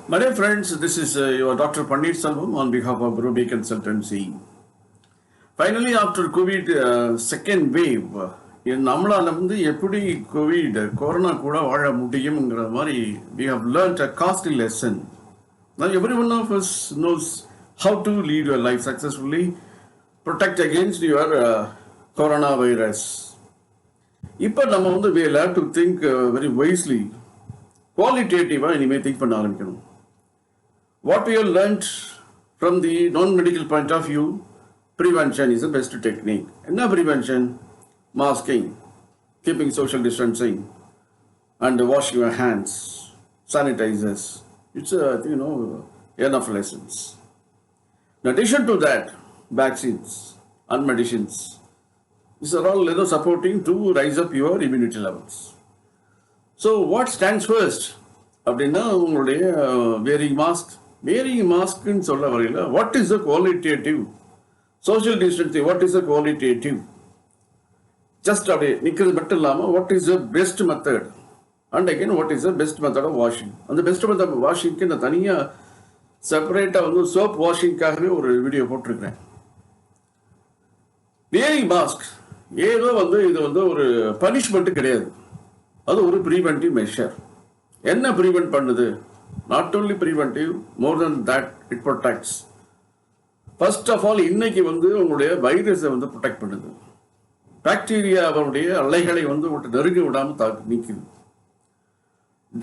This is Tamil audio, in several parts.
My dear friends, this is your Dr. Pandit Selvam on behalf of Ruby Consultancy. Finally, after COVID second wave, நம்மளால வந்து எப்படி கோவிட் கொரோனா கூட வாழ முடியும்ங்கிற மாதிரி we have learnt a costly lesson. Now every one of us knows how to lead your life successfully, protect against your coronavirus. இப்போ நம்ம வந்து we have to think very wisely, qualitative-ஆ இனிமேல் திங்க் பண்ண ஆரம்பிக்கணும். What we have learnt from the non-medical point of view, prevention is the best technique. And prevention, masking, keeping social distancing, and washing your hands, sanitizers. It's enough lessons. In addition to that, vaccines and medicines. These are all supporting to rise up your immunity levels. So what stands first? அப்படின்னா உங்களுடைய wearing maskன்னு சொல்ல வரையில் what is the qualitative? Social distancing, what is the qualitative? Just அப்படியே நிற்கிறது மட்டும் இல்லாமல் what is the best method? And again, what is the best method of washing? அந்த பெஸ்ட் மெத்தட் ஆஃப் வாஷிங்க்கு நான் தனியாக செப்பரேட்டாக வந்து சோப் வாஷிங்காகவே ஒரு வீடியோ போட்டிருக்கிறேன். wearing mask ஏதோ வந்து இது வந்து ஒரு பனிஷ்மெண்ட்டு கிடையாது, அது ஒரு ப்ரிவென்டிவ் மெஷர். என்ன ப்ரிவென்ட் பண்ணுது? Not only preventive, more than that it protects. First of all இன்னைக்கு வந்து உங்களுடைய வைரஸை வந்து ப்ரொடெக்ட் பண்ணுது. பாக்டீரியாவுடைய அலைகளை வந்து விட்டு நெருங்கி விடாமல் நீக்குது.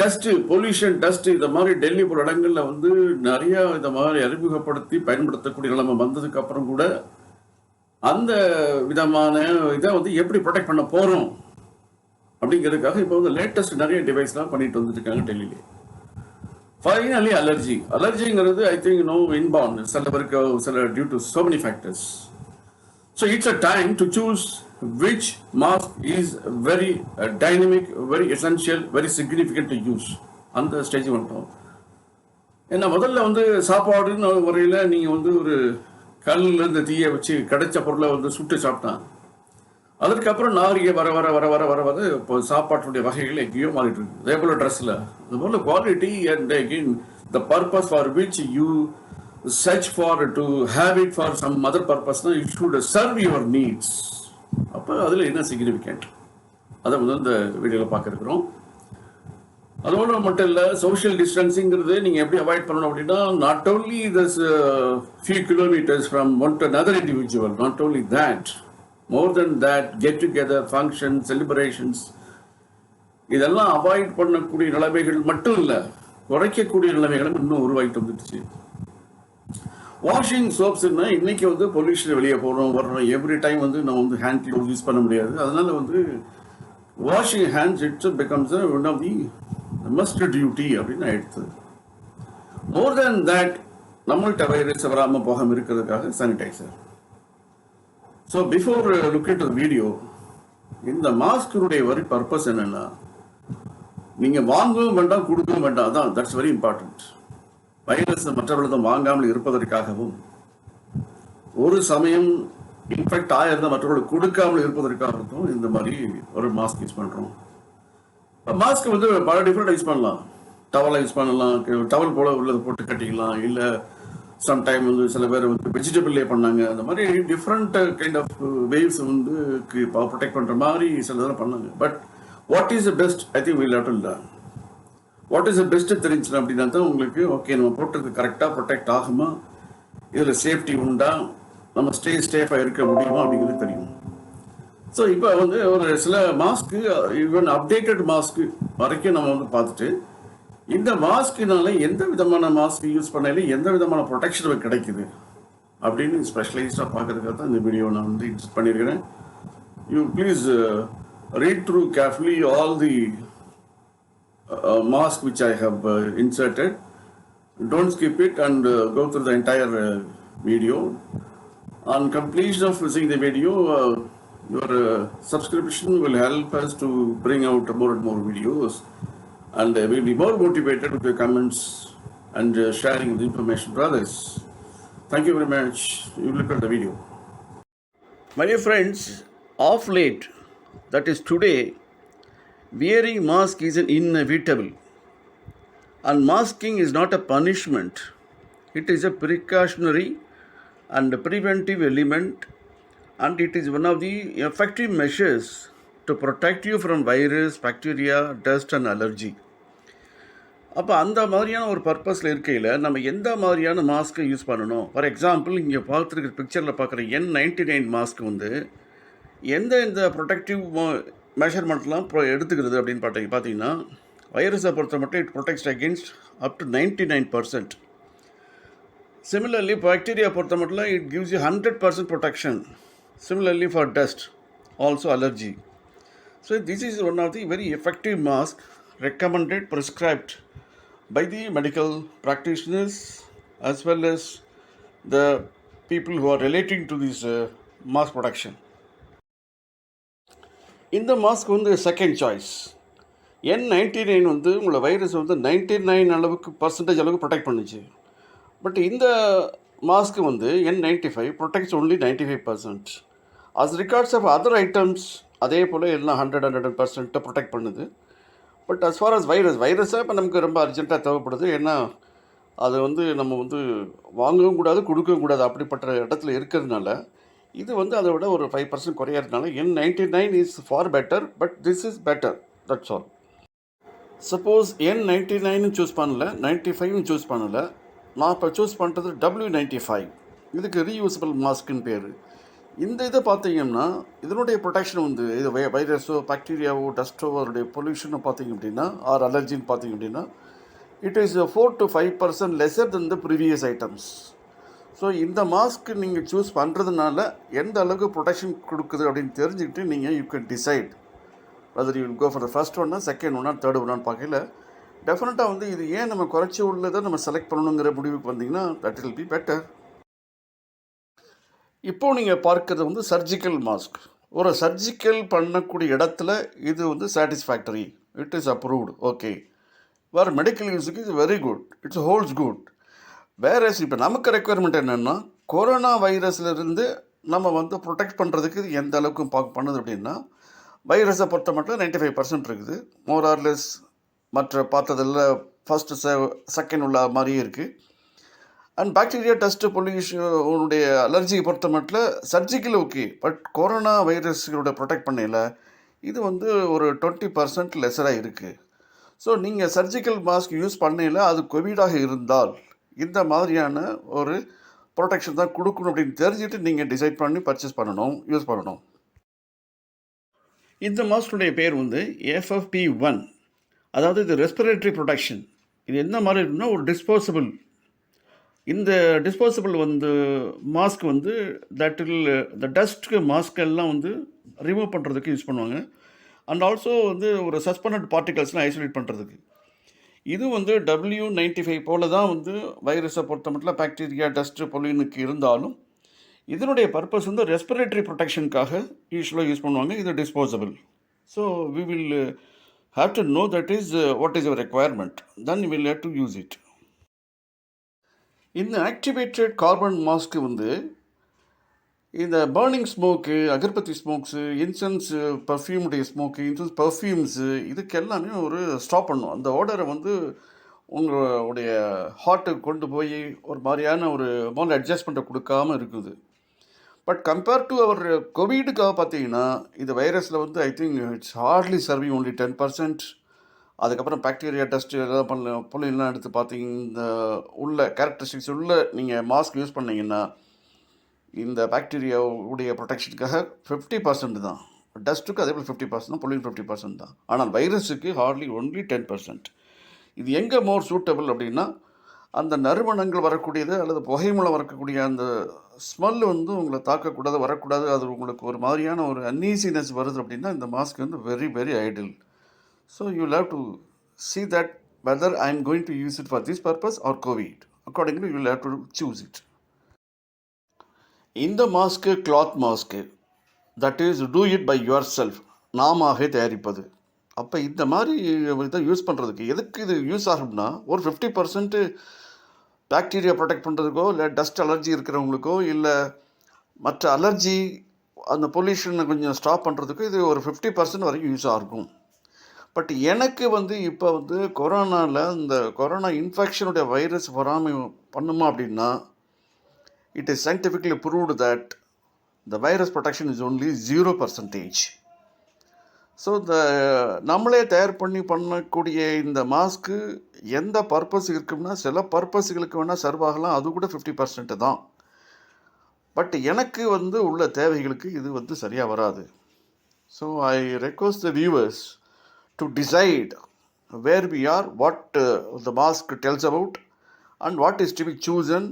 டஸ்ட்டு, பொல்யூஷன் டஸ்ட், இந்த மாதிரி டெல்லி போன்ற இடங்களில் வந்து நிறைய இந்த மாதிரி அறிமுகப்படுத்தி பயன்படுத்தக்கூடிய நிலைமை வந்ததுக்கு அப்புறம் கூட அந்த விதமான இதை வந்து எப்படி ப்ரொடெக்ட் பண்ண போகிறோம் அப்படிங்கிறதுக்காக இப்போ வந்து லேட்டஸ்ட் நிறைய டிவைஸ்லாம் பண்ணிட்டு வந்துட்டு இருக்காங்க டெல்லியிலே. ஃபைனலி அலர்ஜிங்கிறது ஐ திங்க் இன்பார்ன், சில பேருக்கு சில due to so many factors. So it's a time to choose which mask is very dynamic, very essential, very significant to use. அந்த ஸ்டேஜ் வந்துட்டோம். ஏன்னா முதல்ல வந்து சாப்பாடுன்னு முறையில் நீங்கள் வந்து ஒரு கல்லில் இந்த தீயை வச்சு கிடைச்ச பொருளை வந்து சுட்டு சாப்பிட்டான். அதுக்கப்புறம் நாரிகை வர வர வர வர வர வர இப்போ சாப்பாட்டுடைய வகைகள் எங்கேயோ மாறிட்டு இருக்கு. அதே போல் ட்ரெஸ்ஸில் அது போல் quality and again the purpose for which you search for to have it for some other பர்பஸ்னா it should serve your needs. அப்போ அதில் என்ன சிக்னிஃபிகண்ட் அதை வந்து இந்த வீடியோவில் பார்க்குறோம். அதோட மட்டும் இல்லை, சோஷியல் டிஸ்டன்சிங்கிறது நீங்கள் எப்படி அவாய்ட் பண்ணணும் அப்படின்னா, not only this few kilometres from one to another individual, not only that, more than that, get together, functions, celebrations, இதெல்லாம் அவாய்ட் பண்ணக்கூடிய நிலைமைகள் மட்டும் இல்லை, குறைக்கக்கூடிய நிலைமைகளும் இன்னும் உருவாகிட்டு வந்துடுச்சு. வாஷிங் சோப்ஸ்னா இன்னைக்கு வந்து பொல்யூஷன் வெளியே போகிறோம் வர்றோம், எவ்ரி டைம் வந்து நம்ம வந்து ஹேண்ட் க்ளோஸ் யூஸ் பண்ண முடியாது. அதனால வந்து washing hands it's becomes one of the must duty அப்படின்னு ஆயிடுச்சு. மோர் தேன் தேட், நம்மள்கிட்ட வைரஸ் வராமல் போகாமல் இருக்கிறதுக்காக sanitiser. So before look at the video, இந்த மாஸ்கனுடைய வரி பர்பஸ் என்னென்னா, நீங்கள் வாங்கவும் வேண்டாம், கொடுக்கவும் வேண்டாம். அதான் தட்ஸ் வெரி இம்பார்ட்டன்ட். வைரஸ் மற்றவர்களிடம் வாங்காமல் இருப்பதற்காகவும், ஒரு சமயம் இன்ஃபெக்ட் ஆயிருந்தால் மற்றவர்களுக்கு கொடுக்காமல் இருப்பதற்காகவும் இந்த மாதிரி ஒரு மாஸ்க் யூஸ் பண்ணுறோம். மாஸ்க் வந்து பல டிஃப்ரெண்ட் யூஸ் பண்ணலாம். டவலை யூஸ் பண்ணலாம், டவல் போல உள்ளதை போட்டு கட்டிக்கலாம், இல்லை சம்டைம் வந்து சில பேர் வந்து வெஜிடபிள்லே பண்ணாங்க. அந்த மாதிரி டிஃப்ரெண்ட் கைண்ட் ஆஃப் வேவ்ஸ் வந்து ப்ரொடெக்ட் பண்ணுற மாதிரி சில இதெல்லாம் பண்ணாங்க. But what is the best? I think will have to learn. What is the best தெரிஞ்சுன்னா அப்படின்னா தான் உங்களுக்கு ஓகே நம்ம போட்டது கரெக்டாக ப்ரொடெக்ட் ஆகுமா, இதில் சேஃப்டி உண்டா, நம்ம சேஃபாக இருக்க முடியுமா அப்படிங்கிறது தெரியும். ஸோ இப்போ வந்து ஒரு சில மாஸ்க்கு, ஈவன் அப்டேட்டட் மாஸ்க்கு வரைக்கும் நம்ம வந்து பார்த்துட்டு, இந்த மாஸ்கினால எந்த விதமான மாஸ்க் யூஸ் பண்ணாலும் எந்த விதமான ப்ரொடெக்ஷன் கிடைக்குது அப்படின்னு ஸ்பெஷலைஸ்டாக பார்க்கறதுக்காக தான் இந்த வீடியோ நான் வந்து இன்ட்ரெஸ்ட் பண்ணியிருக்கிறேன். You please read through carefully all the mask which I have inserted. Don't skip it and go through the entire video. On completion of seeing the video, your subscription will help us to bring out more and more videos. And we'll be more motivated with your comments and sharing the information with others. Thank you very much. You look at the video. My dear friends, of late, that is today, wearing mask is an inevitable. And masking is not a punishment. It is a precautionary and preventive element, and it is one of the effective measures to protect you from virus, bacteria, dust and allergy. அப்போ அந்த மாதிரியான ஒரு பர்பஸில் இருக்கையில் நம்ம எந்த மாதிரியான மாஸ்க்கை யூஸ் பண்ணணும்? ஃபார் எக்ஸாம்பிள், இங்கே பார்த்துருக்கிற பிக்சரில் பார்க்குற N99 மாஸ்க் வந்து இந்த ப்ரொடெக்டிவ் மெஷர்மெண்ட்லாம் எடுத்துக்கிறது அப்படின்னு பார்த்தீங்கன்னா, வைரஸை பொறுத்த மட்டும் it protects against up to 99%. Similarly, bacteria பொறுத்த மட்டும் it gives you 100% protection. Similarly for dust, also allergy. So this is one of the very effective mask recommended, prescribed by the medical practitioners as well as the people who are relating to this mask protection. இந்த மாஸ்க் வந்து செகண்ட் சாய்ஸ். N99 வந்து உங்களை வைரஸ் வந்து 99 அளவுக்கு ப்ரொடெக்ட் பண்ணுச்சு. பட் இந்த மாஸ்க்கு வந்து N95 protects only 95%. As regards of other items அதே போல் எல்லாம் 100% ப்ரொடெக்ட் பண்ணுது. பட் அஸ் ஃபார் அஸ் வைரஸாக இப்போ நமக்கு ரொம்ப அர்ஜென்ட்டாக தேவைப்படுது. ஏன்னா அது வந்து நம்ம வந்து வாங்கவும் கூடாது, கொடுக்கவும் கூடாது, அப்படிப்பட்ட இடத்துல இருக்கிறதுனால இது வந்து அதை விட ஒரு 5% குறையிறதுனால N99 is for better, but this is better, that's all. Suppose N99 choose பண்ணல, 95 சூஸ் பண்ணலை, நான் இப்போ சூஸ் பண்ணுறது W95. இதுக்கு ரீயூசபிள் மாஸ்க்குன்னு பேர். இந்த இதை பார்த்தீங்கன்னா இதனுடைய ப்ரொடெக்ஷன் வந்து இது வைரஸோ பாக்டீரியாவோ டஸ்ட்டோ அதனுடைய பொல்யூஷனோ பார்த்தீங்க அப்படின்னா ஆர் அலர்ஜின்னு பார்த்தீங்க அப்படின்னா it is 4 to 5% lesser than the previous items. So இந்த மாஸ்க்கு நீங்கள் சூஸ் பண்ணுறதுனால எந்த அளவுக்கு ப்ரொடெக்ஷன் கொடுக்குது அப்படின்னு தெரிஞ்சுக்கிட்டு நீங்கள் you can decide whether you will go for the first ஒன்னா, செகண்ட் ஒன்னா, தேர்ட் ஒன்னான்னு பார்க்கல. டெஃபினட்டாக வந்து இது ஏன் நம்ம குறைச்சி உள்ளதை நம்ம செலக்ட் பண்ணணுங்கிற முடிவுக்கு வந்தீங்கன்னா தட் வில் பி பெட்டர். இப்போது நீங்கள் பார்க்குறது வந்து சர்ஜிக்கல் மாஸ்க். ஒரு சர்ஜிக்கல் பண்ணக்கூடிய இடத்துல இது வந்து satisfactory, it is approved, okay. வேறு மெடிக்கல் யூஸுக்கு இது very good, it's holds good. வேறு இப்போ நமக்கு ரெக்குயர்மெண்ட் என்னென்னா, கொரோனா வைரஸ்லேருந்து நம்ம வந்து ப்ரொடெக்ட் பண்ணுறதுக்கு இது எந்த அளவுக்கு பண்ணுது அப்படின்னா, வைரஸை பொறுத்த மட்டும் 95% இருக்குது. மோர் ஆர் லெஸ் மற்ற பார்த்ததில் ஃபஸ்ட்டு செகண்ட் உள்ள மாதிரியே இருக்குது. அண்ட் பாக்டீரியா டஸ்ட்டு பொல்யூஷனுடைய அலர்ஜியை பொறுத்த மட்டும் சர்ஜிக்கல் ஓகே, பட் கொரோனா வைரஸோட ப்ரொடெக்ட் பண்ணல இது வந்து ஒரு 20% லெஸராக இருக்குது. ஸோ நீங்கள் சர்ஜிக்கல் மாஸ்க் யூஸ் பண்ணல அது கோவிடாக இருந்தால் இந்த மாதிரியான ஒரு ப்ரொடெக்ஷன் தான் கொடுக்கணும் அப்படின்னு தெரிஞ்சுட்டு நீங்கள் டிசைட் பண்ணி பர்ச்சேஸ் பண்ணணும், யூஸ் பண்ணணும். இந்த மாஸ்க்குடைய பேர் வந்து FFP1. அதாவது இது ரெஸ்பிரேட்டரி ப்ரொடெக்ஷன். இது என்ன மாதிரி இருக்குன்னா ஒரு டிஸ்போசபிள். இந்த டிஸ்போசபிள் வந்து மாஸ்க் வந்து தட் வில் இந்த டஸ்ட்டு மாஸ்கெல்லாம் வந்து ரிமூவ் பண்ணுறதுக்கு யூஸ் பண்ணுவாங்க. அண்ட் ஆல்சோ வந்து ஒரு சஸ்பெண்டட் பார்ட்டிகல்ஸ்லாம் ஐசோலேட் பண்ணுறதுக்கு. இது வந்து W95 போல தான் வந்து வைரஸை பொறுத்த மட்டும் பாக்டீரியா டஸ்ட்டு பொல்யூனுக்கு இருந்தாலும் இதனுடைய பர்பஸ் வந்து ரெஸ்பிரேட்டரி ப்ரொடெக்ஷனுக்காக யூஸ்வலாக யூஸ் பண்ணுவாங்க. இது disposable. So we will have to know that is what is your requirement, then you will have to use it. இந்த ஆக்டிவேட்டட் கார்பன் மாஸ்க்கு வந்து இந்த பர்னிங் ஸ்மோக்கு, அகர்பத்தி ஸ்மோக்ஸு, இன்சென்ஸு, பர்ஃப்யூமுடைய ஸ்மோக்கு, இன்சென்ஸ் பர்ஃப்யூம்ஸு இதுக்கு எல்லாமே ஒரு ஸ்டாப் பண்ணும். அந்த ஆர்டரை வந்து உங்களுடைய ஹார்ட்டுக்கு கொண்டு போய் ஒரு மாதிரியான ஒரு மோல் அட்ஜஸ்ட்மெண்ட்டை கொடுக்காமல் இருக்குது. பட் கம்பேர் டு அவர் கோவிடுக்காக பார்த்தீங்கன்னா இந்த வைரஸில் வந்து I think it's Hartley serving only 10%. அதுக்கப்புறம் பாக்டீரியா டஸ்ட்டு எதாவது பொல்யூன்லாம் எடுத்து பார்த்தீங்க இந்த உள்ள கேரக்டரிஸ்டிக்ஸ் உள்ள நீங்கள் மாஸ்க் யூஸ் பண்ணிங்கன்னா இந்த பாக்டீரியாவுடைய ப்ரொடெக்ஷனுக்காக 50% தான். டஸ்ட்டுக்கு அதே போல் 50% தான், பொல்யூன் 50% தான். ஆனால் வைரஸுக்கு ஹார்ட்லி ஒன்லி 10%. இது எங்கே மோர் சூட்டபிள் அப்படின்னா அந்த நறுமணங்கள் வரக்கூடியது அல்லது புகை மூலம் வரக்கூடிய அந்த ஸ்மெல் வந்து உங்களை தாக்கக்கூடாது, வரக்கூடாது, அது உங்களுக்கு ஒரு மாதிரியான ஒரு அன்ஈசினஸ் வருது அப்படின்னா இந்த மாஸ்க் வந்து very very ideal. So you will have to see that whether I am going to use it for this purpose or COVID. Accordingly, you will have to choose it. இந்த mask cloth mask, that is do it by yourself, நாமவே தயாரிப்பது. அப்போ இந்த மாதிரி இதை யூஸ் பண்ணுறதுக்கு எதுக்கு இது யூஸ் ஆகும்னா ஒரு 50% பாக்டீரியா ப்ரொடெக்ட் பண்ணுறதுக்கோ இல்லை டஸ்ட் அலர்ஜி இருக்கிறவங்களுக்கோ இல்லை மற்ற அலர்ஜி அந்த பொல்யூஷனை கொஞ்சம் ஸ்டாப் பண்ணுறதுக்கோ இது ஒரு 50% வரைக்கும் யூஸ் ஆகும். பட் எனக்கு வந்து இப்போ வந்து கொரோனாவில் இந்த கொரோனா இன்ஃபெக்ஷனுடைய வைரஸ் வராமல் பண்ணுமா அப்படின்னா, it is scientifically proved that the virus protection is only 0%. So நம்மளே தயார் பண்ணக்கூடிய இந்த மாஸ்க்கு எந்த பர்பஸ் இருக்குன்னா, சில பர்பஸ்களுக்கு வேணால் சர்வ் ஆகலாம், அது கூட 50% தான். பட் எனக்கு வந்து உள்ள தேவைகளுக்கு இது வந்து சரியாக வராது. So I request the viewers to decide where we are, what the mask tells about, and what is to be chosen,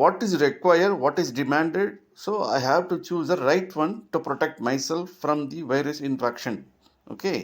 what is required, what is demanded. So I have to choose the right one to protect myself from the virus infection. Okay.